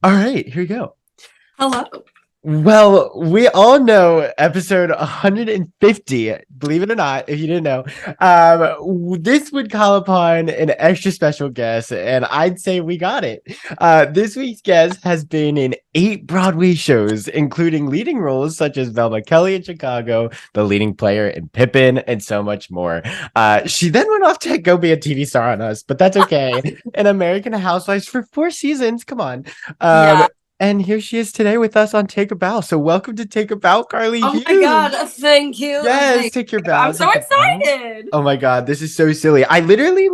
All right, here we go. Hello. Well, we all know episode 150, believe it or not, if you didn't know. This would call upon an extra special guest, and I'd say we got it. This week's guest has been in 8 Broadway shows, including leading roles such as Velma Kelly in Chicago, the leading player in Pippin, and so much more. She then went off to go be a TV star on us, but that's okay. An American Housewives for 4 seasons. Come on. Yeah. And here she is today with us on Take a Bow. So welcome to Take a Bow, Carly Oh my Hughes. God. Thank you. Yes, Thank take your you. bow. I'm so Take a bow. excited. Oh my God, this is so silly. I literally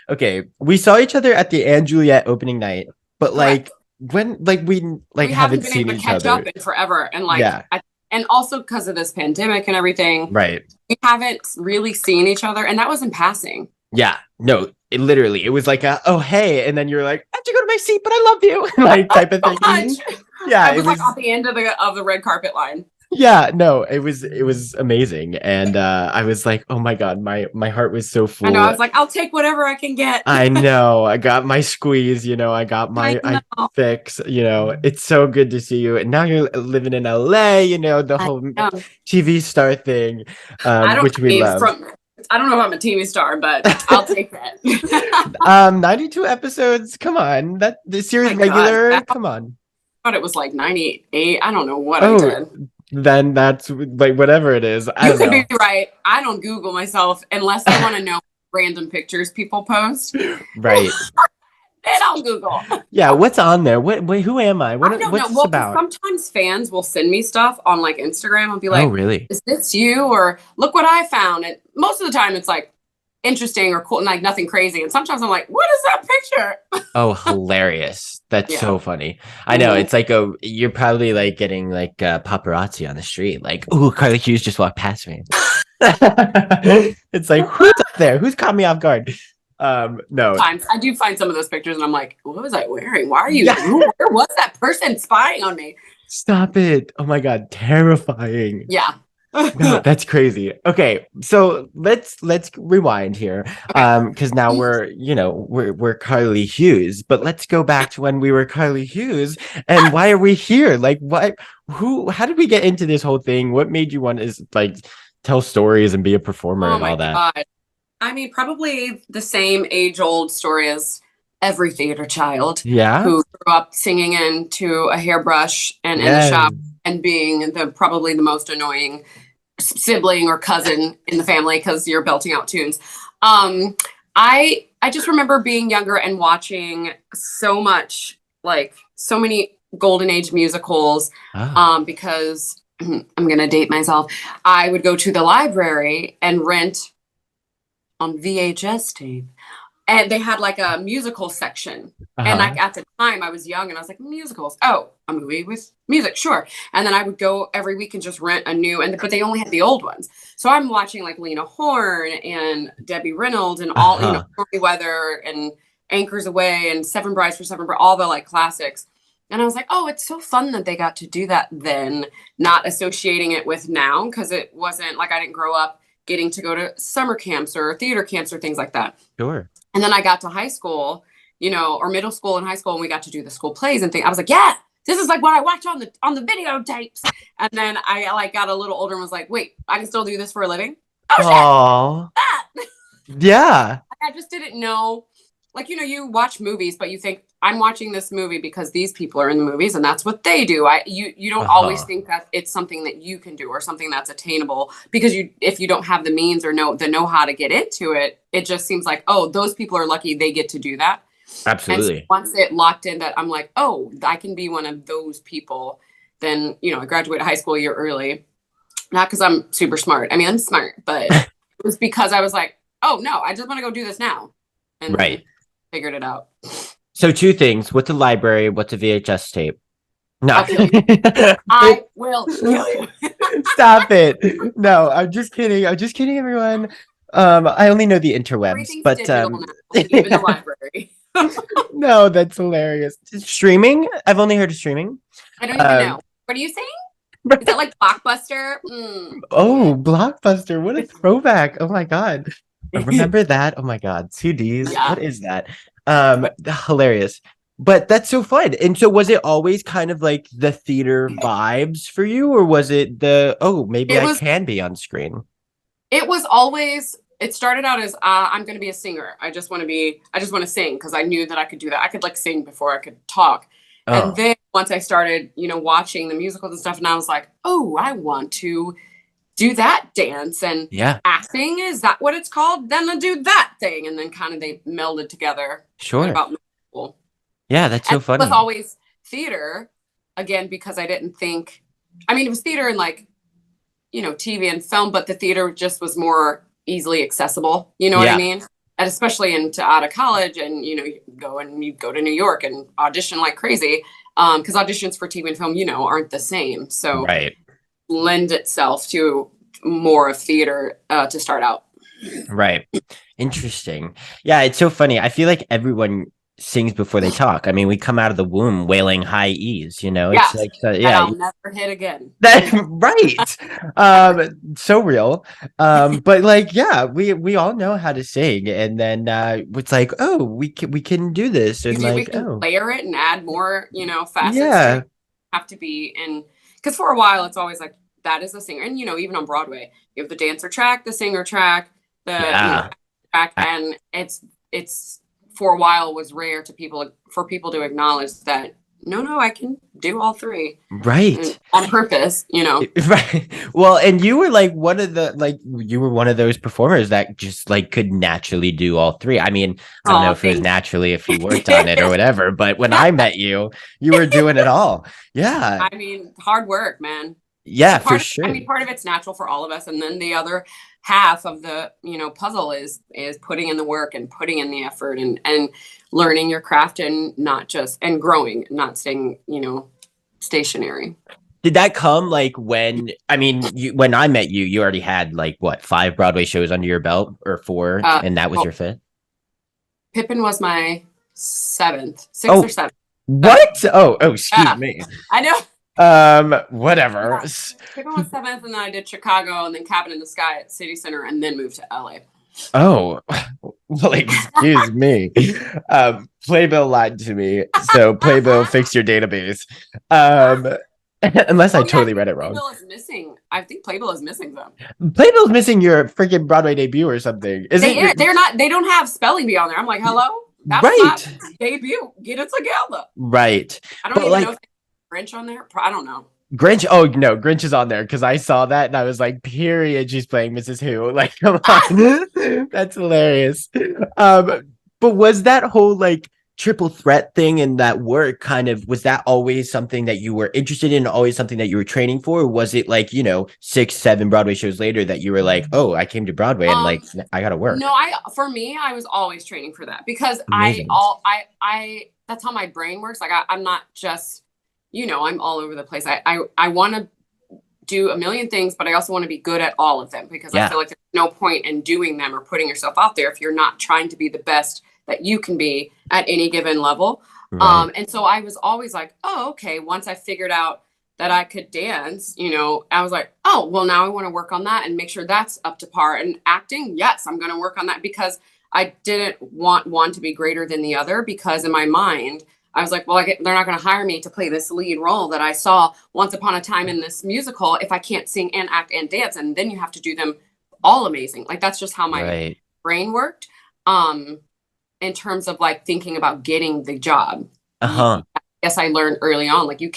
okay, we saw each other at the Ann Juliet opening night, but Correct. when we We haven't haven't been seen able to each catch other. up in forever. And Yeah, and also because of this pandemic and everything, right. we haven't really seen each other. And that was in passing. Yeah, no, it was like oh hey, and then you're like, I have to go to my seat, but I love you, like type of So thing. much. Yeah, I it was like was. at the end of the red carpet line. Yeah, no, it was amazing, and I was like, oh my God, my heart was so I know. I full. was like, I'll take whatever I can get. I know. I got my squeeze, I got I I know. fix, it's so good to see you. And now you're living in LA, the I whole know. TV star thing, I don't which we mean love. from. I don't know if I'm a TV star, but I'll take that. 92 episodes. Come on. That the Oh series my God. regular. Come on. Thought it was like 98. I don't know what I Oh, did. then that's like whatever it is. I You don't could know. be right. I don't Google myself unless I want to know random pictures people post. Right. Then I'll Google. Yeah, what's on there? Wait, who am I? I don't know. What's this Well, because about? sometimes fans will send me stuff on like Instagram and be Oh, like, really? "Is this you?" Or "Look what I found." And most of the time, it's like interesting or cool and like nothing crazy. And sometimes I'm like, "What is that picture?" Oh, hilarious. That's Yeah. so funny. I know. Mhm. It's like you're probably like getting like paparazzi on the street. Like, oh, Carly Hughes just walked past me. It's like, who's up there? Who's caught me off guard? No. Times I do find some of those pictures and I'm like, "What was I wearing? Why are you? Yeah. Where was that person spying on me?" Stop it. Oh my God. Terrifying. Yeah. No, that's crazy. Okay, so let's rewind here. Okay. Because now we're Carly Hughes, but let's go back to when we were Carly Hughes and why are we here? Like how did we get into this whole thing? What made you want to like tell stories and be a performer Oh and my all that? God. I mean, probably the same age-old story as every theater child Yeah. who grew up singing into a hairbrush and in the Yes. shower and being probably the most annoying sibling or cousin in the family because you're belting out tunes. I just remember being younger and watching so much, like so many golden age musicals, Oh. because I'm gonna date myself. I would go to the library and rent on VHS tape. And they had like a musical section. And Uh-huh. like at the time I was young and I was like, musicals. Oh, a movie with music, sure. And then I would go every week and just rent a new but they only had the old ones. So I'm watching like Lena Horne and Debbie Reynolds and all, Uh-huh. Stormy Weather and Anchors Away and Seven Brides for Seven, all the like classics. And I was like, oh, it's so fun that they got to do that then, not associating it with now, because it wasn't like I didn't grow up getting to go to summer camps or theater camps or things like that. Sure. And then I got to high school, or middle school and high school, and we got to do the school plays and things. I was like, yeah, this is like what I watch on the videotapes. And then I like got a little older and was like, wait, I can still do this for a living? Oh Oh. shit! Yeah. I just didn't know. Like, you watch movies, but you think I'm watching this movie because these people are in the movies and that's what they do. You don't always think that it's something that you can do or something that's attainable, because if you don't have the means or know how to get into it, it just seems like, oh, those people are lucky they get to do that. Absolutely. And so once it locked in that I'm like, oh, I can be one of those people, then, I graduated high school a year early. Not because I'm super smart. I mean, I'm smart, but it was because I was like, oh no, I just want to go do this now. And Right. Figured it out. So 2 things. What's a library? What's a VHS tape? No. I'll kill you. I will kill you. Stop it. No, I'm just kidding. I'm just kidding, everyone. I only know the interwebs, Everything's but digital now, even the library. no, that's hilarious. Streaming? I've only heard of streaming. I don't even know. What are you saying? Is that like Blockbuster? Oh, Blockbuster. What a throwback. Oh my God. Remember that? Oh my God. CDs. Yeah. What is that? Hilarious. But that's so fun. And so was it always kind of like the theater vibes for you, or was it the, oh, maybe It I was can be on screen? it was always it started out as I'm going to be a singer. I just want to sing because I knew that I could do that. I could like sing before I could talk. And Oh, then once I started, watching the musicals and stuff, and I was like, oh, I want to do that dance and yeah, acting. Is that what it's called? Then I'll do that thing. And then kind of they melded together at sure. about middle school. Yeah, that's And so it was funny. always theater again because I didn't think, I mean, it was theater and like, TV and film, but the theater just was more easily accessible. You know what I Yeah, mean? And especially into out of college and, you go to New York and audition like crazy. Because auditions for TV and film, aren't the same. So right. lend itself to more of theater to start out. Right. Interesting. Yeah, it's so funny. I feel like everyone sings before they talk. I mean, we come out of the womb wailing high E's, you know? It's Yes. like, That yeah, I'll never hit again. that right. So real. But like, yeah, we all know how to sing, and then it's like, oh, we can do this, and We like, can oh, layer it and add more, facets to yeah, it. Have to be in because for a while it's always like that is the singer, and even on Broadway you have the dancer track, the singer track, the yeah. track, I- and it's for a while was rare for people to acknowledge that no, I can do all three and right. on purpose. Right. Well, and you were like you were one of those performers that just like could naturally do all three. I mean, I don't know Oh, if it was thanks. naturally if you worked on it or whatever, but when I met you, you were doing it all. Yeah. I mean, hard work, man. Yeah, And for I sure. mean, part of it's natural for all of us, and then the other half of the puzzle is putting in the work and putting in the effort and learning your craft and not just and growing, not staying stationary. Did that come like when I met you, you already had like what, five Broadway shows under your belt or four, and that was Well, your fifth? Pippin was my seventh, sixth or Oh, seventh. Seventh. what? Oh, excuse Yeah, me. I know. Whatever. Yeah, Pippin was seventh, and then I did Chicago, and then Cabin in the Sky at City Center, and then moved to LA. Oh, well, excuse me. Playbill lied to me. So Playbill, fix your database. Um, unless I Oh yeah, I totally think read it wrong. Playbill is missing. I think Playbill is missing them. Playbill's missing your freaking Broadway debut or something. Isn't your They're not. They don't have spelling bee on there. I'm like, hello, that was my right? debut. Get it together. Right. I don't But even know like if there's French on there. I don't know. Grinch, oh no, Grinch is on there because I saw that and I was like, period, she's playing Mrs. Who. Like, come on. That's hilarious. But was that whole like triple threat thing and that work kind of was that always something that you were interested in, always something that you were training for? Or was it like, 6, 7 Broadway shows later that you were like, oh, I came to Broadway and like I gotta No, work? for me, I was always training for that because Amazing. I that's how my brain works. Like I'm not just, I'm all over the place. I want to do a million things, but I also want to be good at all of them because I Yeah. feel like there's no point in doing them or putting yourself out there if you're not trying to be the best that you can be at any given level. Right. And so I was always like, oh, okay. Once I figured out that I could dance, I was like, oh, well, now I want to work on that and make sure that's up to par. And acting, yes, I'm going to work on that because I didn't want one to be greater than the other because in my mind, I was like, well, they're not going to hire me to play this lead role that I saw once upon a time in this musical if I can't sing and act and dance. And then you have to do them all amazing. Like that's just how my Right. brain worked. Um, in terms of like thinking about getting the job. Uh-huh. I guess I learned early on, like you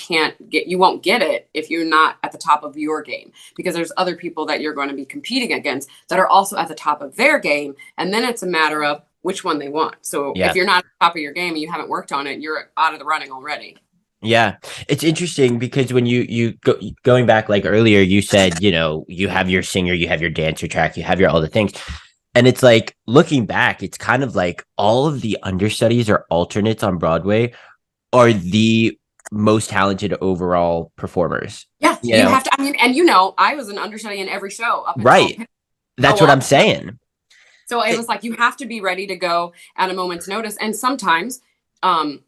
won't get it if you're not at the top of your game because there's other people that you're going to be competing against that are also at the top of their game. And then it's a matter of which one they want. So if Yeah. you're not at the top of your game and you haven't worked on it, you're out of the running already. Yeah, it's interesting because when going back like earlier, you said, you have your singer, you have your dancer track, you have your all the things. And it's like looking back, it's kind of like all of the understudies or alternates on Broadway are the most talented overall performers. Yeah, You you know, have to. I mean, and I was an understudy in every show up until right. That's what well, I'm saying. so it It- was like you have to be ready to go at a moment's notice. And sometimes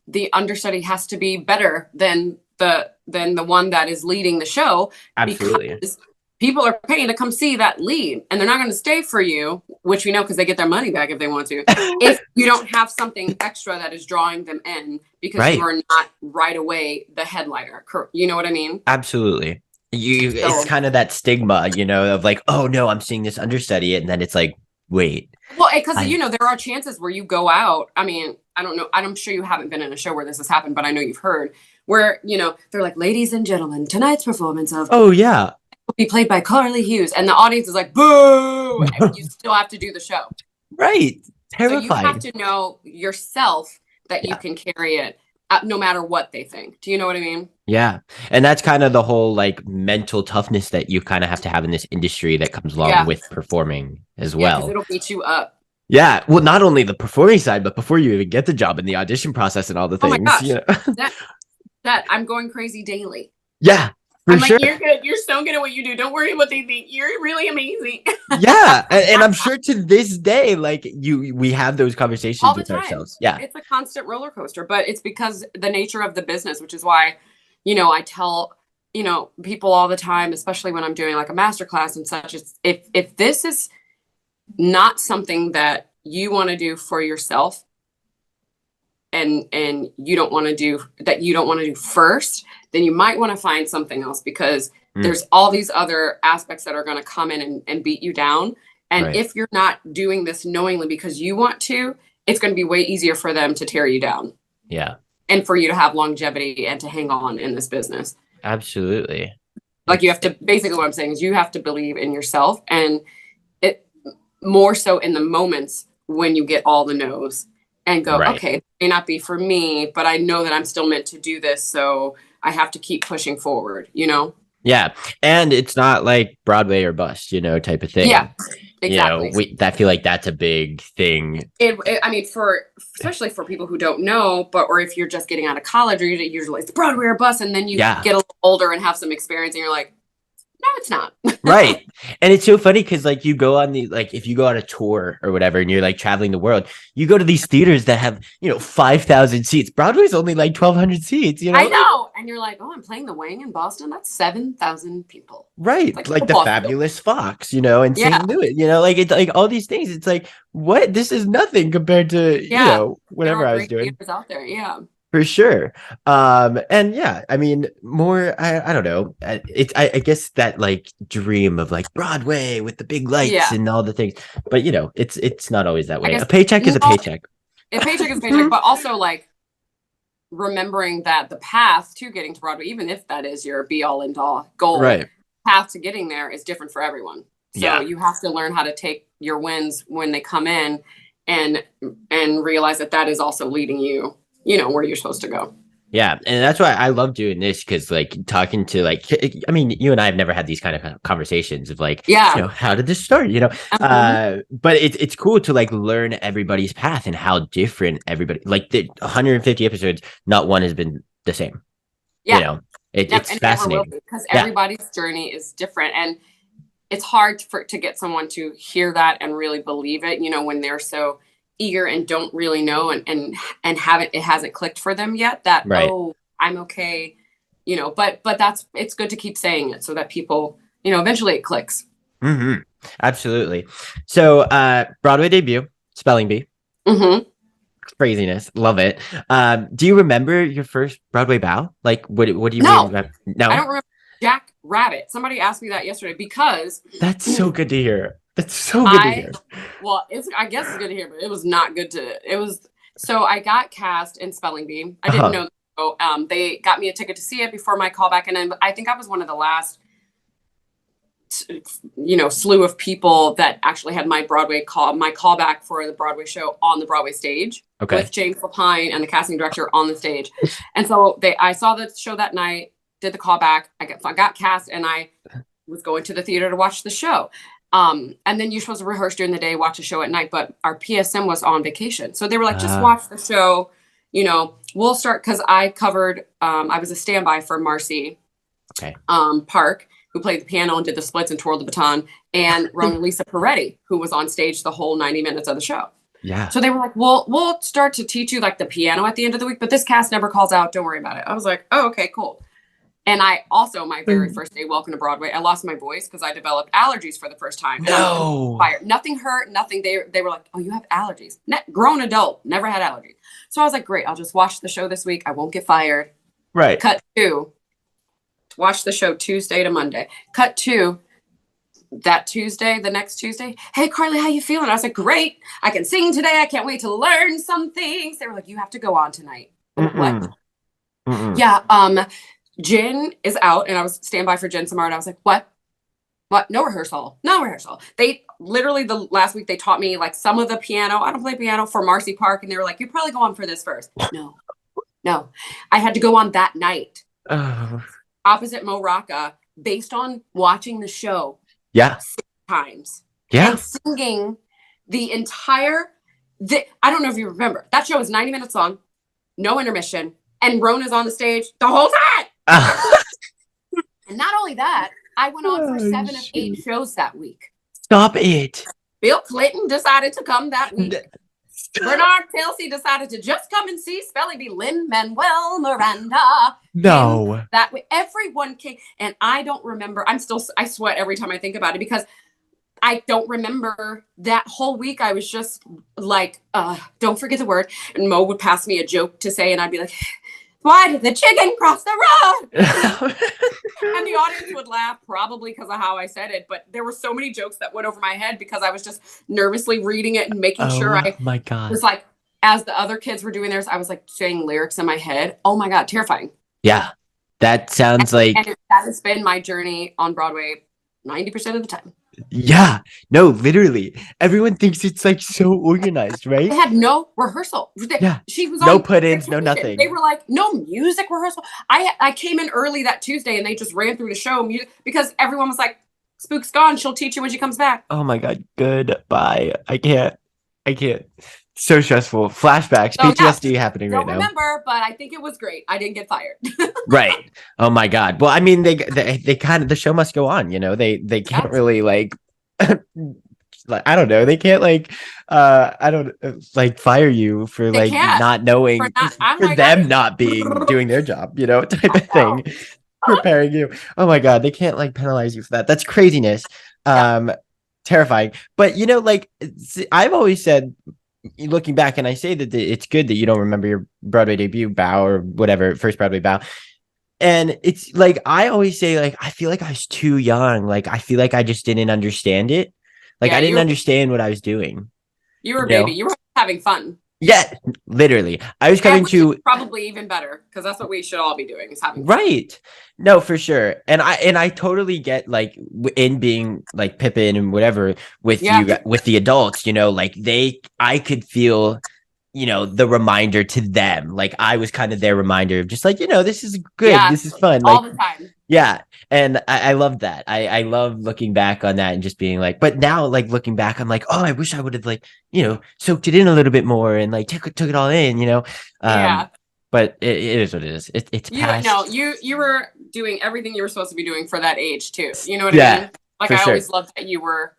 the understudy has to be better than the one that is leading the show Absolutely. because people are paying to come see that lead, and they're not going to stay for you, which we know because they get their money back if they want to, if you don't have something extra that is drawing them in because you Right. are not right away the headliner. You know what I mean? Absolutely. It's So, kind of that stigma, of like, oh no, I'm seeing this understudy, and then it's like, wait, well, because I there are chances where you go out. I mean, I don't know. I'm sure you haven't been in a show where this has happened, but I know you've heard where they're like, "Ladies and gentlemen, tonight's performance of oh yeah, will be played by Carly Hughes," and the audience is like, "Boo!" And you still have to do the show. right, So you have terrifying. to know yourself that you Yeah. can carry it, no matter what they think. Do you know what I mean? Yeah. And that's kind of the whole like mental toughness that you kind of have to have in this industry that comes along Yeah, with performing as yeah, because well. it'll beat you up. Yeah. Well, not only the performing side, but before you even get the job and the audition process and all the Oh my things, gosh, that I'm going crazy daily. Yeah, for I'm like, sure. you're good. You're so good at what you do. Don't worry what they think. You're really amazing. Yeah. And I'm sure to this day, like we have those conversations All the with time. ourselves. Yeah. It's a constant roller coaster, but it's because the nature of the business, which is why, I tell, people all the time, especially when I'm doing like a master class and such, it's if this is not something that you want to do for yourself and you don't want to do first, then you might want to find something else because there's all these other aspects that are going to come in and beat you down. And Right. if you're not doing this knowingly because you want to, it's going to be way easier for them to tear you down. Yeah. And for you to have longevity and to hang on in this business. Absolutely. Like you have to, basically what I'm saying is you have to believe in yourself, and it more so in the moments when you get all the no's and go, Right. okay, it may not be for me, but I know that I'm still meant to do this. So I have to keep pushing forward, Yeah. And it's not like Broadway or bust, type of thing. Yeah, exactly. I feel like that's a big thing. I mean, especially for people who don't know, or if you're just getting out of college, or you're usually it's Broadway or bust, and then you get a little older and have some experience, and you're like, no, it's not. Right. And it's so funny because like you go on if you go on a tour or whatever and you're like traveling the world, you go to these theaters that have, 5,000 seats. Broadway's only like 1,200 seats, I know. And you're like, oh, I'm playing the Wing in Boston. That's 7,000 people. Right. Like the fabulous Fox, and St. Louis, like it's like all these things. It's like, what? This is nothing compared to, whatever I was doing. Out there. Yeah. For sure. And yeah, I mean, I don't know. I guess that like dream of like Broadway with the big lights and all the things, but it's not always that way. A paycheck is a paycheck. A paycheck is a paycheck, but also like remembering that the path to getting to Broadway, even if that is your be all end all goal, right, path to getting there is different for everyone. So you have to learn how to take your wins when they come in and realize that is also leading you where you're supposed to go. Yeah. And that's why I love doing this. Cause like talking to I mean, you and I have never had these kind of conversations of like, how did this start? But it's cool to like learn everybody's path and how different everybody, like the 150 episodes, not one has been the same. Yeah. It's fascinating because everybody's journey is different. And it's hard to get someone to hear that and really believe it, when they're so eager and don't really know and it hasn't clicked for them yet that, oh, I'm okay, but it's good to keep saying it so that people, eventually it clicks. Mm-hmm. Absolutely. So Broadway debut, spelling bee. Mm-hmm. Craziness, love it. Do you remember your first Broadway bow? Like what do you mean? No, I don't remember. Jack Rabbit. Somebody asked me that yesterday because that's so good to hear. That's so good to hear. Well, I guess it's good to hear, but it was not good so I got cast in Spelling Bee. I didn't know. So, they got me a ticket to see it before my callback. And then I think I was one of the last, slew of people that actually had my callback for the Broadway show on the Broadway stage with James Lapine and the casting director on the stage. And so I saw the show that night, did the callback. I got cast and I was going to the theater to watch the show. And then you're supposed to rehearse during the day, watch a show at night, but our PSM was on vacation. So they were like, just watch the show, we'll start. Cause I covered, I was a standby for Marcy, Park, who played the piano and did the splits and twirled the baton, and Rona Lisa Peretti, who was on stage the whole 90 minutes of the show. Yeah. So they were like, well, we'll start to teach you like the piano at the end of the week, but this cast never calls out. Don't worry about it. I was like, oh, okay, cool. And I also, my very first day welcome to Broadway, I lost my voice because I developed allergies for the first time. No. Nothing hurt, nothing. They were like, oh, you have allergies. Grown adult, never had allergies. So I was like, great, I'll just watch the show this week. I won't get fired. Right. Cut 2. Watch the show Tuesday to Monday. Cut 2. That Tuesday, the next Tuesday, hey, Carly, how you feeling? I was like, great. I can sing today. I can't wait to learn some things. They were like, you have to go on tonight. What? Yeah, Jen is out, and I was standby for Jen tomorrow, and I was like, what? No rehearsal. They literally, the last week, they taught me like some of the piano. I don't play piano, for Marcy Park, and they were like, you probably go on for this first. No. I had to go on that night. Opposite Mo Rocca, based on watching the show. Yeah. 6 times. Yeah. And singing the entire, I don't know if you remember, that show is 90 minutes long, no intermission, and Rona's on the stage the whole time. And not only that, I went on for 7 of 8 shows that week. Stop it. Bill Clinton decided to come that week. Bernard Kelsey decided to just come and see Spelling Bee. Lin-Manuel Miranda. No. That way, everyone came. And I don't remember. I sweat every time I think about it because I don't remember that whole week. I was just like, don't forget the word. And Mo would pass me a joke to say, and I'd be like, why did the chicken cross the road? And the audience would laugh, probably because of how I said it. But there were so many jokes that went over my head because I was just nervously reading it and making sure I was like, as the other kids were doing theirs, I was like saying lyrics in my head. Oh my God, terrifying. Yeah, that sounds like. And that has been my journey on Broadway 90% of the time. Yeah, no, literally. Everyone thinks it's like so organized, right? They had no rehearsal. Yeah, she was no on put-ins, no nothing. They were like, no music rehearsal. I came in early that Tuesday and they just ran through the show music because everyone was like, Spook's gone. She'll teach you when she comes back. Oh my God, goodbye. I can't. So stressful. Flashbacks, so, PTSD happening right now. Don't remember, but I think it was great. I didn't get fired. Right. Oh my God. Well, I mean, they kind of, the show must go on, you know, they can't really like, I don't know. They can't like, I don't like fire you for like not knowing, for them not being, doing their job, you know, type of thing, preparing you. Oh my God. They can't like penalize you for that. That's craziness. Terrifying. But you know, like I've always said, looking back, and I say that it's good that you don't remember your Broadway debut bow or whatever, first Broadway bow. And it's like, I always say, like, I feel like I was too young. Like, I feel like I just didn't understand it. Like, I didn't understand what I was doing. You were a baby. You were having fun. Yeah, literally. I was coming to probably even better because that's what we should all be doing is having fun. Right. No, for sure. And I totally get like in being like Pippin and whatever with you, with the adults, you know, like I could feel, you know, the reminder to them. Like I was kind of their reminder of just like, you know, this is good. Yeah, this is fun. All like, the time. Yeah. And I love that. I love looking back on that and just being like, but now like looking back, I'm like, oh, I wish I would have like, you know, soaked it in a little bit more and like took it all in, you know? But it is what it is. It's past. No, you were doing everything you were supposed to be doing for that age too. You know what I mean? Like I always loved that you were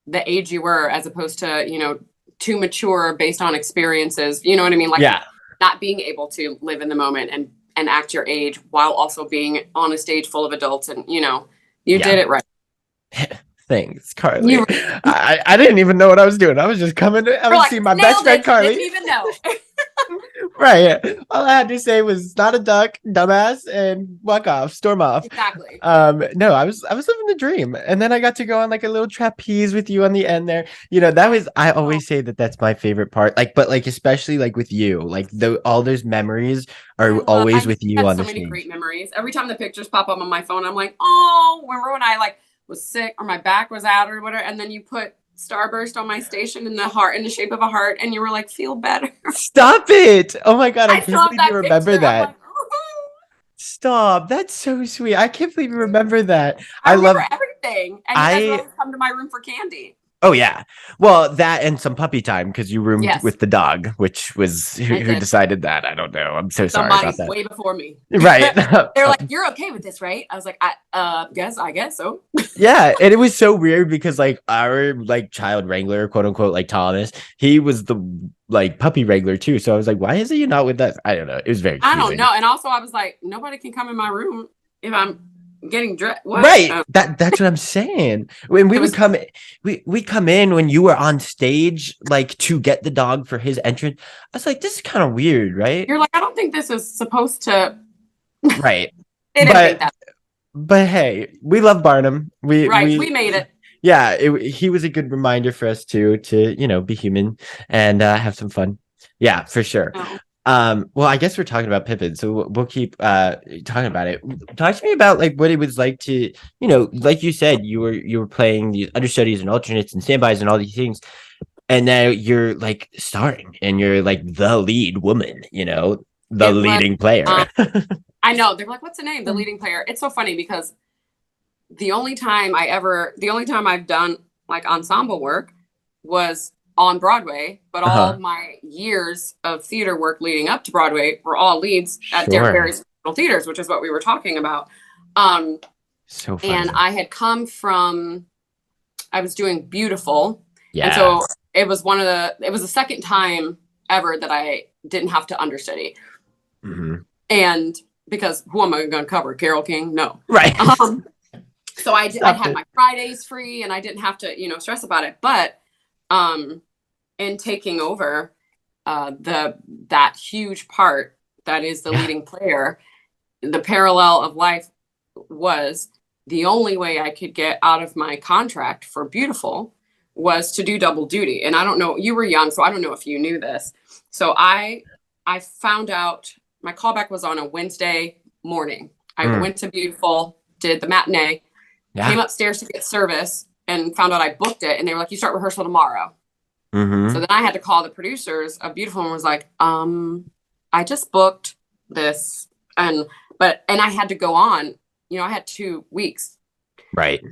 the age you were as opposed to, you know, too mature based on experiences. You know what I mean? Like not being able to live in the moment and act your age while also being on a stage full of adults. And, you know, you did it right. Thanks, Carly. I didn't even know what I was doing. I was just coming to see my best friend, Carly. Didn't even know. Right. All I had to say was not a duck, dumbass, and walk off, storm off. Exactly. No, I was living the dream. And then I got to go on like a little trapeze with you on the end there. You know, that was, I always say that that's my favorite part. Like, but like, especially like with you, like all those memories are always with you on the stage. So many great memories. Every time the pictures pop up on my phone, I'm like, oh, remember when I like was sick or my back was out or whatever. And then you put Starburst on my station in the heart, in the shape of a heart, and you were like, feel better. Stop it. Oh my God, I can't believe you remember that. Like, oh. Stop. That's so sweet. I can't believe you remember that. I remember everything. And you guys always come to my room for candy. Oh yeah. Well, that and some puppy time because you roomed with the dog, which was who decided that. I don't know. I'm so sorry about that. Way before me. Right. They're like, you're okay with this, right? I was like, I guess so. Yeah, and it was so weird because like our like child wrangler, quote unquote, like Thomas, he was the like puppy wrangler too. So I was like, why is he not with us? I don't know. It was very confusing. I don't know. And also I was like, nobody can come in my room. if I'm getting dressed. What? Right. That's what I'm saying. When we It would was come, we come in when you were on stage, like to get the dog for his entrance. I was like, this is kind of weird, right? you're like, I don't think this is supposed to. Right. They didn't think But that. but hey, we love Barnum. Right. We made it. Yeah, he was a good reminder for us to be human and have some fun. Yeah, for sure. No. Well, I guess we're talking about Pippin, so we'll keep talking about it. Talk to me about like what it was like to, like you said, you were playing the understudies and alternates and standbys and all these things, and now you're like starring and you're like the lead woman, the It was. leading player. I know. They're like, what's the name? The leading player. It's so funny because the only time I've done like ensemble work was on Broadway, but all my years of theater work leading up to Broadway were all leads at various theaters, which is what we were talking about. So funny. And I had come from, I was doing Beautiful. Yeah. And so it was the second time ever that I didn't have to understudy. Mm-hmm. And because who am I going to cover? Carole King? No. Right. So I had my Fridays free and I didn't have to, stress about it. But in taking over that huge part that is the leading player, the parallel of life was the only way I could get out of my contract for Beautiful was to do double duty. And I don't know, you were young, so I don't know if you knew this. So I found out my callback was on a Wednesday morning. I went to Beautiful, did the matinee, came upstairs to get service and found out I booked it. And they were like, you start rehearsal tomorrow. Mm-hmm. So then I had to call the producers of Beautiful and was like, I just booked this. And I had to go on, I had 2 weeks. Right.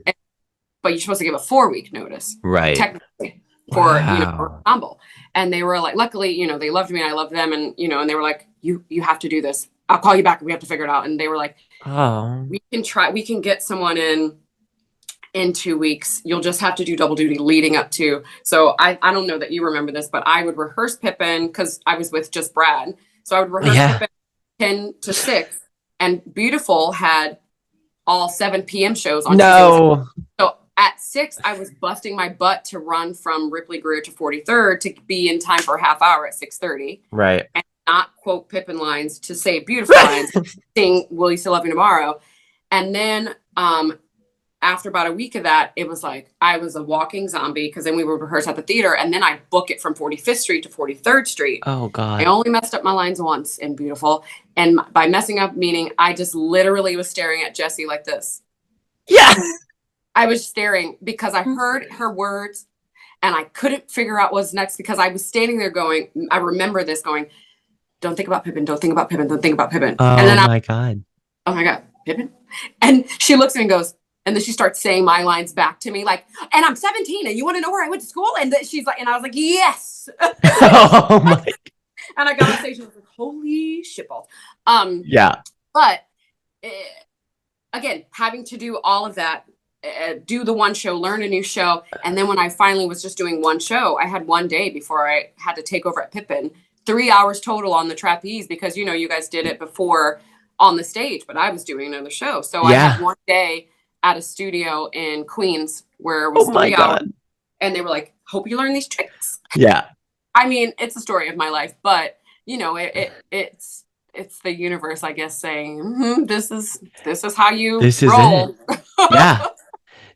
But you're supposed to give a 4-week notice. Right. Technically for ensemble. And they were like, luckily, they loved me and I loved them. And, and they were like, you have to do this. I'll call you back. We have to figure it out. And they were like, we can get someone in 2 weeks. You'll just have to do double duty leading up to. So I don't know that you remember this, but I would rehearse Pippin because I was with just Brad. So I would rehearse Pippin 10 to 6 and Beautiful had all 7 p.m. shows on Tuesdays. So at 6, I was busting my butt to run from Ripley Greer to 43rd to be in time for a half hour at 6:30. Right. And not quote Pippin lines to say Beautiful lines, sing Will You Still Love Me Tomorrow. And then after about a week of that, it was like I was a walking zombie because then we would rehearse at the theater and then I book it from 45th Street to 43rd Street. Oh, God. I only messed up my lines once in Beautiful. And by messing up, meaning I just literally was staring at Jessie like this. Yeah. I was staring because I heard her words and I couldn't figure out what's next because I was standing there going, I remember this going, don't think about Pippin, don't think about Pippin, don't think about Pippin. Oh, and then oh my God, Pippin? And she looks at me and goes, and then she starts saying my lines back to me like, and I'm 17 and you want to know where I went to school? And she's like, and I was like, yes. Oh my. And I got on stage and I was like, holy shitballs. Yeah. But again, having to do all of that, do the one show, learn a new show. And then when I finally was just doing one show, I had one day before I had to take over at Pippin, 3 hours total on the trapeze because, you guys did it before on the stage, but I was doing another show. So I had one day at a studio in Queens where it was 3 hours. And they were like, hope you learn these tricks. Yeah. I mean, it's the story of my life, but it's the universe, I guess, saying, this is how you roll. It. Yeah.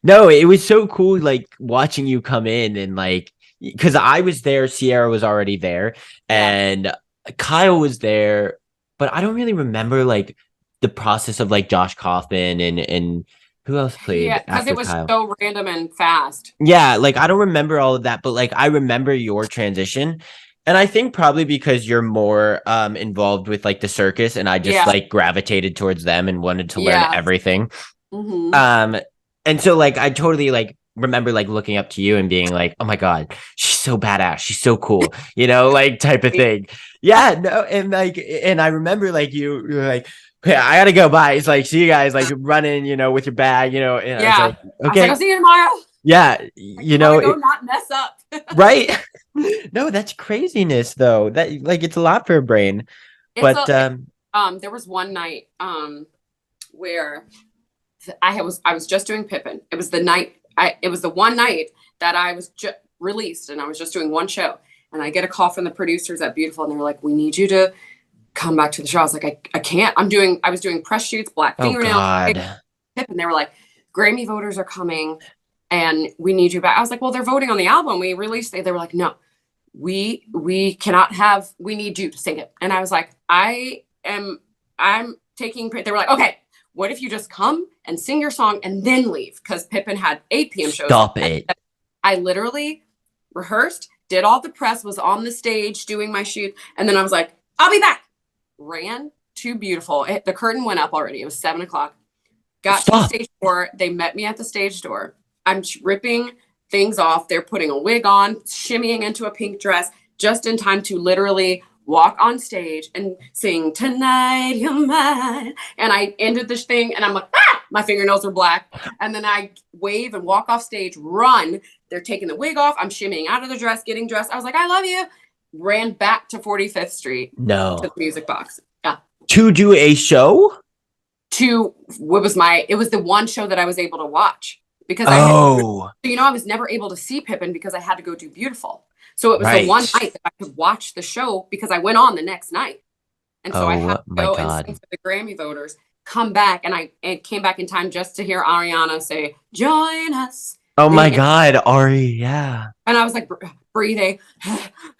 No, it was so cool, like watching you come in and like, because I was there, Sierra was already there, and Kyle was there, but I don't really remember like the process of like Josh Kaufman and who else played? Yeah, because it was Kyle? So random and fast. Yeah, like I don't remember all of that, but like I remember your transition. And I think probably because you're more involved with like the circus and I just like gravitated towards them and wanted to learn everything. Mm-hmm. And so like I totally like remember like looking up to you and being like, oh my God, she's so badass, she's so cool, like type of thing. Yeah, no, and like and I remember like you were like, yeah, I gotta go. Bye. It's like, see you guys like running, with your bag, and I was like, okay, I'll see you tomorrow. Yeah, go not mess up. Right. No, that's craziness though. That like it's a lot for a brain. There was one night where I was just doing Pippin. It was the night it was the one night that I was released, and I was just doing one show. And I get a call from the producers at Beautiful, and they're like, "We need you to come back to the show." I was like, I can't. I was doing press shoots, black fingernails, and they were like, "Grammy voters are coming, and we need you back." I was like, "Well, they're voting on the album we released." They were like, "No, we cannot have. We need you to sing it." And I was like, I'm taking. They were like, "Okay, what if you just come and sing your song and then leave?" Because Pippin had 8 p.m. shows. Stop it. I literally rehearsed, did all the press, was on the stage doing my shoot, and then I was like, "I'll be back." Ran to Beautiful. The curtain went up already. It was 7:00. Got to the stage door. They met me at the stage door. I'm ripping things off. They're putting a wig on, shimmying into a pink dress, just in time to literally walk on stage and sing "Tonight You're Mine." And I ended this thing, and I'm like, ah! My fingernails are black. And then I wave and walk off stage, run. They're taking the wig off. I'm shimmying out of the dress, getting dressed. I was like, "I love you." Ran back to 45th Street to the music box. Yeah. To do a show? It was the one show that I was able to watch because I was never able to see Pippin because I had to go do Beautiful. So it was the one night that I could watch the show because I went on the next night. And so I had to go and sing for the Grammy voters, come back, and I came back in time just to hear Ariana say, "Join us." Oh my God, Ari, yeah. And I was like breathing,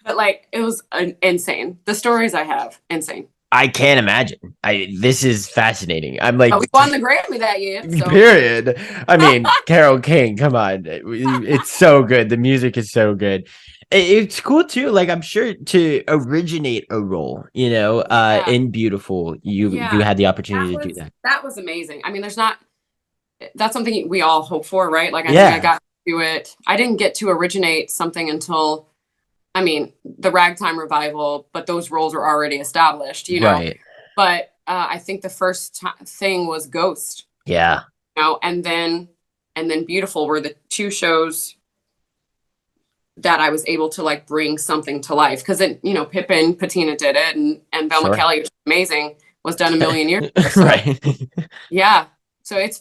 but like it was insane. The stories I have, insane. I can't imagine. This is fascinating. I'm like, we won the Grammy that year. So. Period. I mean, Carole King, come on, it's so good. The music is so good. It's cool too. Like I'm sure to originate a role, in Beautiful, you had the opportunity to do that. That was amazing. I mean, that's something we all hope for, right? Like I think I got to do it. I didn't get to originate something until, the Ragtime revival, but those roles were already established, Right. But I think the first thing was Ghost. Yeah. And then Beautiful were the 2 shows that I was able to like bring something to life. Because Pippin, Patina did it, and Velma Kelly, which is amazing, was done a million years ago. So, right. Yeah. So it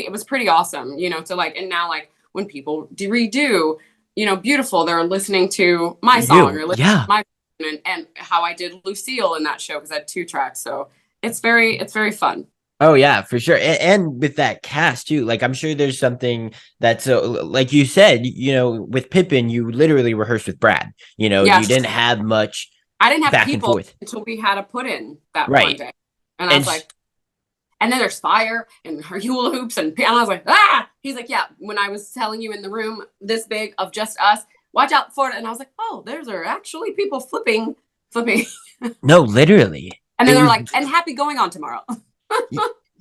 was pretty awesome, to like, and now like when people redo, Beautiful, they're listening to my song or listening to my and how I did Lucille in that show because I had 2 tracks. So it's very fun. Oh yeah, for sure. And with that cast too, like I'm sure there's something that's like you said, with Pippin, you literally rehearsed with Brad. You didn't have much. I didn't have people until we had to put in that one day, and I was like, and then there's fire and her hula hoops and I was like, ah! He's like, yeah. When I was telling you in the room this big of just us, watch out for it, and I was like, oh, there's actually people flipping. No, literally. And then they're like, and happy going on tomorrow.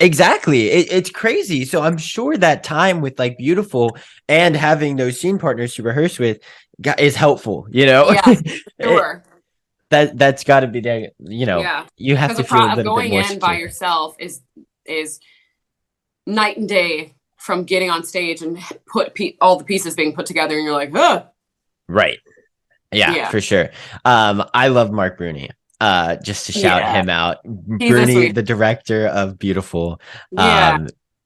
Exactly. It's crazy. So I'm sure that time with like Beautiful and having those scene partners to rehearse with is helpful, Yeah, sure. That's got to be there, Yeah. You have to feel a little going bit more in by yourself is night and day from getting on stage and put all the pieces being put together, and you're like, huh. Right. Yeah, for sure. I love Mark Bruni. Just to shout him out. Bruni, the director of Beautiful.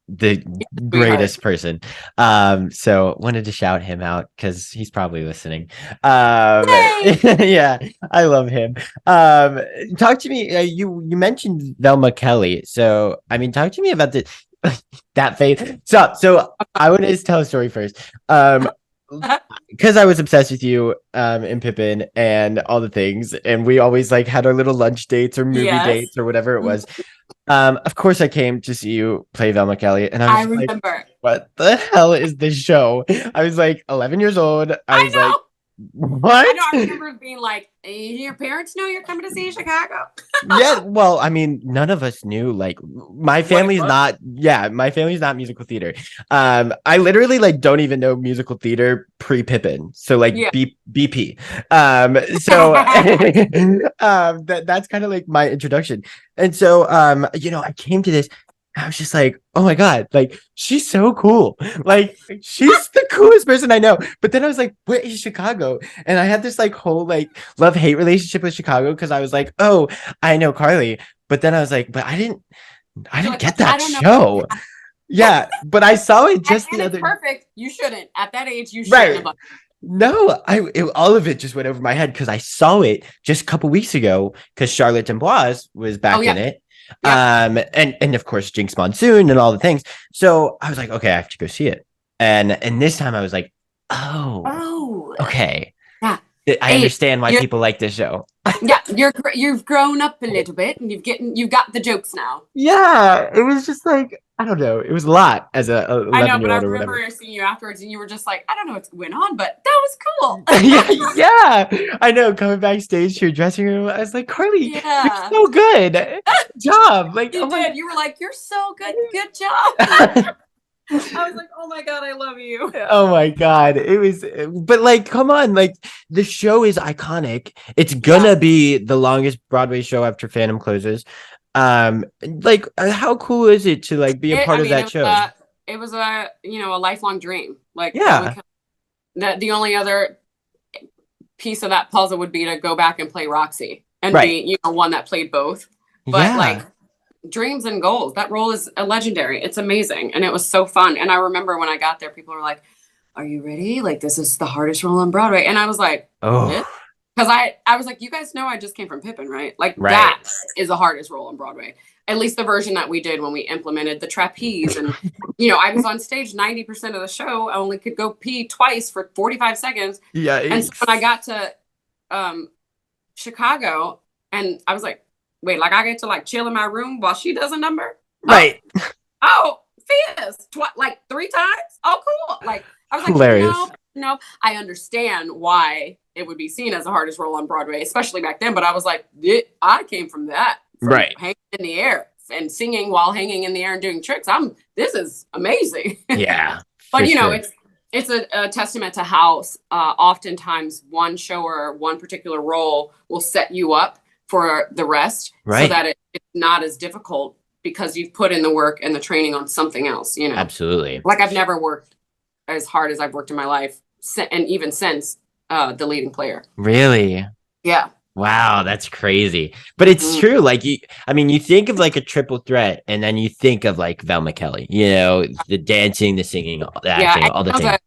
The greatest person. So wanted to shout him out because he's probably listening. Yeah, I love him. Talk to me. You mentioned Velma Kelly. So talk to me about that face. So I want to tell a story first. Because I was obsessed with you and Pippin and all the things, and we always like had our little lunch dates or movie dates or whatever it was. Of course I came to see you play Velma Kelly, and I remember like, what the hell is this show? I was like 11 years old. I was like, what? I remember being like, your parents know you're coming to see Chicago. Yeah, well, none of us knew. Like, my family's not musical theater. I literally like don't even know musical theater pre-Pippin. So like BP. That's kind of like my introduction. And so I came to this. I was just like, oh my God, like, she's so cool. Like, she's the coolest person I know. But then I was like, where is Chicago? And I had this like whole like love-hate relationship with Chicago because I was like, oh, I know Carly. But then I was like, but I didn't I didn't like, get I that don't know. show. Yeah, but I saw it just And the it's other. perfect. You shouldn't. At that age, you shouldn't Right. have. No, all of it just went over my head because I saw it just a couple weeks ago because Charlotte Amboise was Oh, back in yeah. it. Yep. And of course Jinx Monsoon and all the things. So I was like, okay, I have to go see it. And this time I was like, oh, Oh, okay. yeah. I Hey, understand why people like this show. yeah, you've grown up a little bit, and you've got the jokes now. Yeah, it was just like, I don't know. It was a lot as a I know, 11 but year I old or remember whatever. seeing you afterwards, and you were just like, I don't know what's going on, but that was cool. Yeah, yeah. I know. Coming backstage to your dressing room, I was like, Carly, you're Yeah, so good. Good job. Like, you oh my did. You were like, you're so good. Good job. I was like, oh my God, I love you. oh my god. It was but like, come on, like the show is iconic. It's Yeah. gonna be the longest Broadway show after Phantom closes. Like how cool is it to like be a part I of mean, that show? it was a a lifelong dream. Like Velma Yeah, Kelly. That the only other piece of that puzzle would be to go back and play Roxy and right. be one that played both. But like Yeah. dreams and goals, that role is a legendary. It's amazing, and it was so fun. And I remember when I got there, people were like, "Are you ready? Like this is the hardest role on Broadway." And I was like, Oh, "This?" Because I was like, "You guys know I just came from Pippin, right? Like right. that is the hardest role on Broadway. At least the version that we did when we implemented the trapeze and." I was on stage 90% of the show. I only could go pee twice for 45 seconds. Yeah. And so when I got to Chicago, and I was like, wait, like I get to like chill in my room while she does a number? Right. Oh, Fierce, like 3 times? Oh, cool. Like, I was like, Hilarious. no, I understand why it would be seen as the hardest role on Broadway, especially back then. But I was like, I came from that, from Right. hanging in the air and singing while hanging in the air and doing tricks. This is amazing. Yeah. But sure. it's a testament to how oftentimes one show or one particular role will set you up for the rest, Right. so that it's not as difficult because you've put in the work and the training on something else. Absolutely. Like I've never worked as hard as I've worked in my life, and even since the leading player. Really? Yeah. Wow, that's crazy. But it's true. Like you think of like a triple threat, and then you think of like Velma Kelly, the dancing, the singing, the acting, all the things.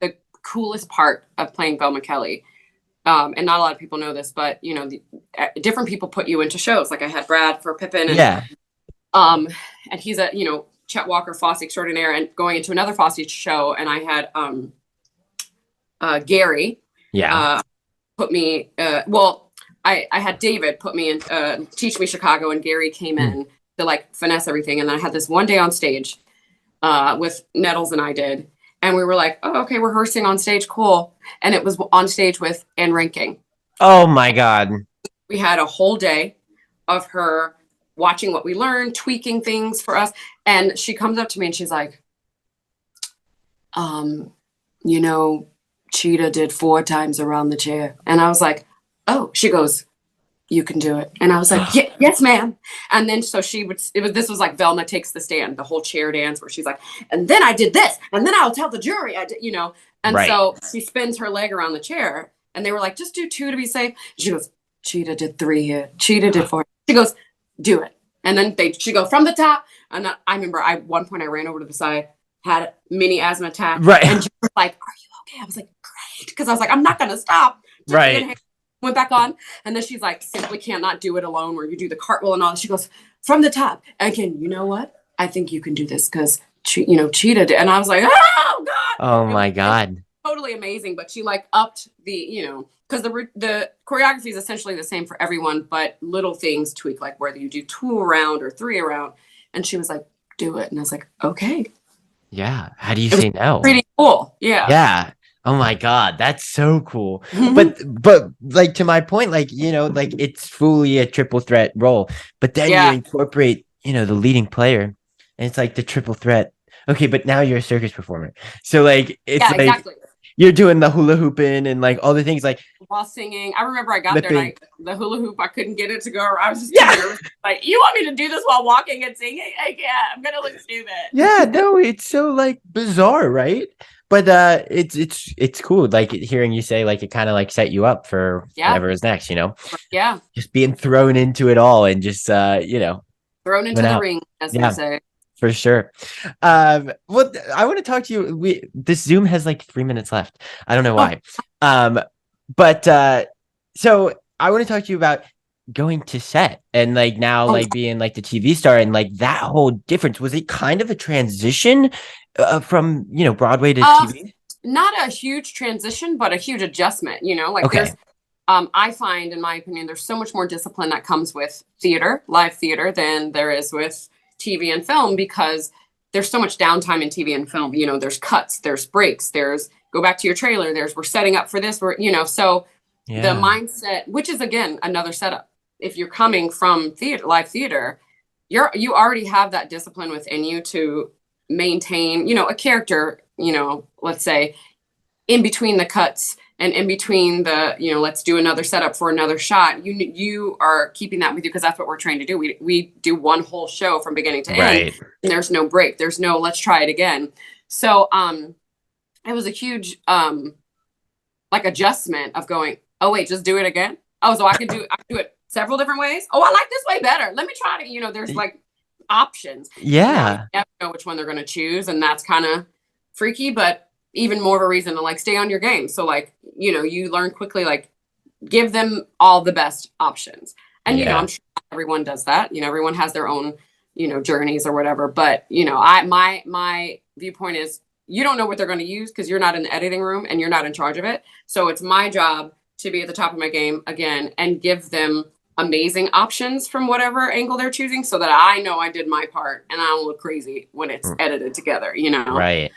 The coolest part of playing Velma Kelly, and not a lot of people know this, but different people put you into shows. Like I had Brad for Pippin, and and he's a Chet Walker Fosse extraordinaire, and going into another Fosse show, and I had Gary, put me. I had David put me in, teach me Chicago, and Gary came in to like finesse everything. And then I had this one day on stage with Nettles and I did. And we were like, oh, okay, rehearsing on stage. Cool. And it was on stage with Ann Reinking. Oh my God. We had a whole day of her watching what we learned, tweaking things for us. And she comes up to me and she's like, Cheetah did 4 times around the chair. And I was like, oh, she goes, you can do it. And I was like, yes, ma'am. And then so this was like Velma Takes the Stand, the whole chair dance where she's like, and then I did this, and then I'll tell the jury I did, And so she spins her leg around the chair, and they were like, just do 2 to be safe. She goes, Cheetah did 3 here. Cheetah did 4. She goes, do it. And then she go from the top. And I remember at one point I ran over to the side, had a mini asthma attack. Right. And she was like, are you okay? I was like, great. Because I was like, I'm not going to stop. Right. Went back on, and then she's like, simply cannot do it alone, where you do the cartwheel and all. She goes, from the top. Again, you know what? I think you can do this because, Cheetah did. And I was like, oh, God. Oh, my God. Totally amazing. But she like upped the, because the choreography is essentially the same for everyone, but little things tweak, like whether you do 2 around or 3 around. And she was like, do it. And I was like, okay. Yeah. How do you say no? Pretty cool. Yeah. Yeah. Oh my God, that's so cool. Mm-hmm. But like to my point, like, like it's fully a triple threat role, but then you incorporate, the leading player, and it's like the triple threat. Okay, but now you're a circus performer. So like it's like exactly. You're doing the hula hooping and like all the things like while singing. I remember I got lipping. there and the hula hoop, I couldn't get it to go. I was just too nervous. Like, you want me to do this while walking and singing? Like, yeah, I'm gonna look stupid. Yeah, no, it's so like bizarre, right? But it's cool, like hearing you say like it kind of like set you up for whatever is next, Yeah. Just being thrown into it all and just Thrown into went the out. ring, as they Yeah, say. for sure. Well, I want to talk to you. This Zoom has like 3 minutes left. I don't know Oh, why. But so I want to talk to you about going to set and like now oh, like being like the TV star and like that whole difference. Was it kind of a transition from Broadway to TV? not a huge transition, but a huge adjustment. Like Okay. there's I find, in my opinion, there's so much more discipline that comes with theater, live theater, than there is with TV and film, because there's so much downtime in TV and film. There's cuts, there's breaks, there's go back to your trailer, there's we're setting up for this, so the Yeah. mindset, which is again another setup. If you're coming from theater, live theater, you already have that discipline within you to maintain, a character, let's say in between the cuts and in between the, let's do another setup for another shot. You are keeping that with you because that's what we're trained to do. We do one whole show from beginning to end, Right. and there's no break. There's no let's try it again. So it was a huge like adjustment of going, oh wait, just do it again. Oh, so I can do it several different ways. Oh, I like this way better. Let me try to, there's like options. Now you Yeah. never know which one they're going to choose, and that's kind of freaky, but even more of a reason to like stay on your game. So like, you learn quickly, like give them all the best options. And, Yeah. I'm sure everyone does that. Everyone has their own, journeys or whatever. But, my viewpoint is you don't know what they're going to use because you're not in the editing room and you're not in charge of it. So it's my job to be at the top of my game again and give them amazing options from whatever angle they're choosing, so that I know I did my part and I don't look crazy when it's edited together, Right.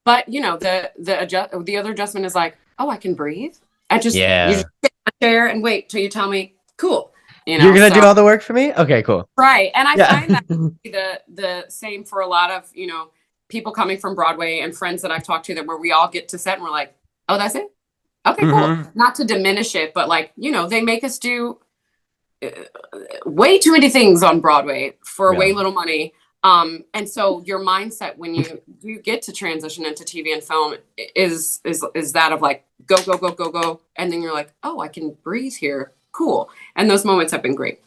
But the other adjustment is like, oh, I can breathe. You just Yeah. sit in my chair and wait till you tell me, cool. You're gonna do all the work for me? Okay, cool. Right. And I Yeah. find that the same for a lot of, people coming from Broadway and friends that I've talked to, that where we all get to set and we're like, oh, that's it. Okay, cool. Not to diminish it, but like, they make us do way too many things on Broadway for way little money. And so your mindset when you get to transition into TV and film is that of like, go, go, go, go, go. And then you're like, oh, I can breathe here. Cool. And those moments have been great.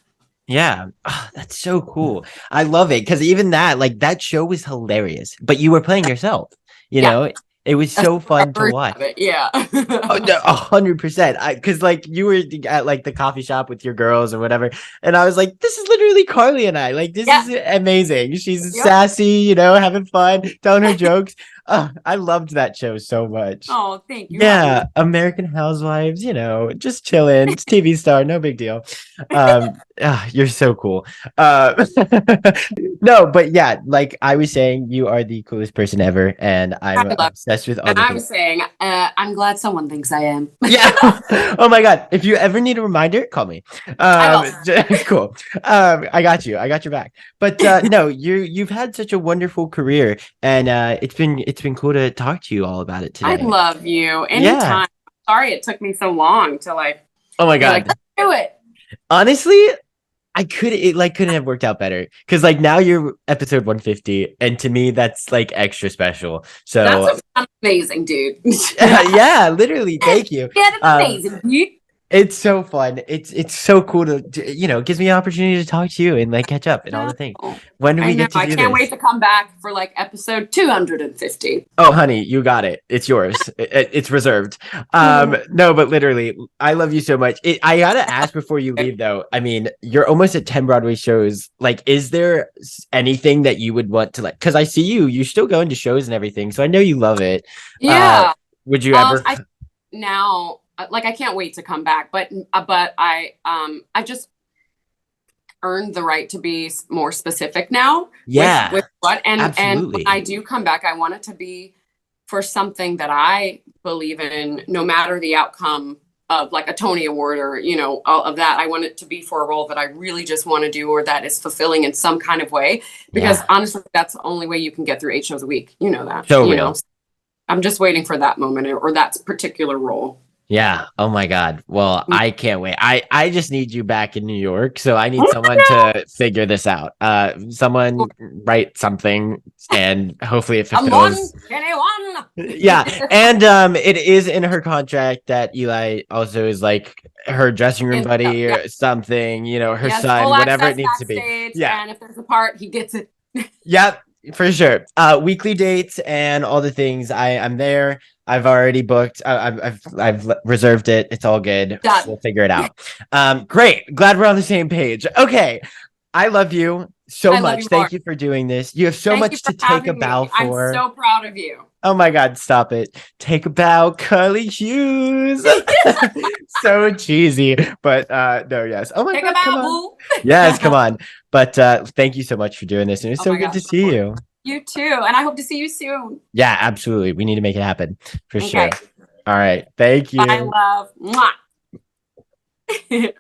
Yeah. Oh, that's so cool. I love it because even that, like that show was hilarious, but you were playing yourself, it was so fun to watch. Yeah. 100%. Because like you were at like the coffee shop with your girls or whatever, and I was like, this is literally Carly and I. Like this is amazing. She's sassy, having fun, telling her jokes. I loved that show so much. Oh, thank you. Yeah, American Housewives, just chilling. It's TV star, no big deal. You're so cool. No, but yeah, like I was saying, you are the coolest person ever, and I'm obsessed with all and the I things. was saying, I'm glad someone thinks I am. Yeah. Oh my God. If you ever need a reminder, call me. Cool. I got you. I got your back. But no, you've had such a wonderful career, and it's been cool to talk to you all about it today. I love you. Anytime. Yeah. Sorry it took me so long to like. Oh my God. Like, let's do it. Honestly, couldn't have worked out better because like now you're episode 150, and to me that's like extra special. So that's amazing, dude. Yeah, literally. Thank you. Yeah, that's amazing, dude. It's so fun. It's so cool to it gives me an opportunity to talk to you and like catch up and all the things. When do we get to do this? I can't wait to come back for like episode 250. Oh, honey, you got it. It's yours. It's reserved. No, but literally, I love you so much. I gotta ask before you leave, though. I mean, you're almost at 10 Broadway shows. Like, is there anything that you would want to like? Because I see you still go into shows and everything, so I know you love it. Yeah. Would you ever? Now, like, I can't wait to come back, but I just earned the right to be more specific now. Yeah. With what and absolutely. when I do come back, I want it to be for something that I believe in, no matter the outcome of like a Tony Award or all of that. I want it to be for a role that I really just want to do, or that is fulfilling in some kind of way. Because honestly, that's the only way you can get through 8 shows a week. You know that. So real. I'm just waiting for that moment or that particular role. Yeah. Oh my God. Well, I can't wait. I just need you back in New York. So I need someone to figure this out. Someone write something and hopefully it fulfills. Yeah. And it is in her contract that Eli also is like her dressing room buddy Yeah. or something, you know, her He has son, full whatever it access needs to be. backstage, Yeah. and if there's a part, he gets it. Yep, for sure. Weekly dates and all the things. I'm there. I've already booked. I've reserved it. It's all good. Done. We'll figure it out. Great. Glad we're on the same page. Okay. I love you so I love much. you Thank more. you for doing this. You have so Thank you much for to take a having bow me. I'm for. so proud of you. Oh my God, stop it. Take a bow, Carly Hughes. So cheesy. But no, yes. Oh my Take God, a come bow, on. boo. Yes, come on. But thank you so much for doing this. And it's Oh so my good gosh, to of see course. you. You too. And I hope to see you soon. Yeah, absolutely. We need to make it happen for Okay. sure. All right. Thank Bye, you. love. Mwah.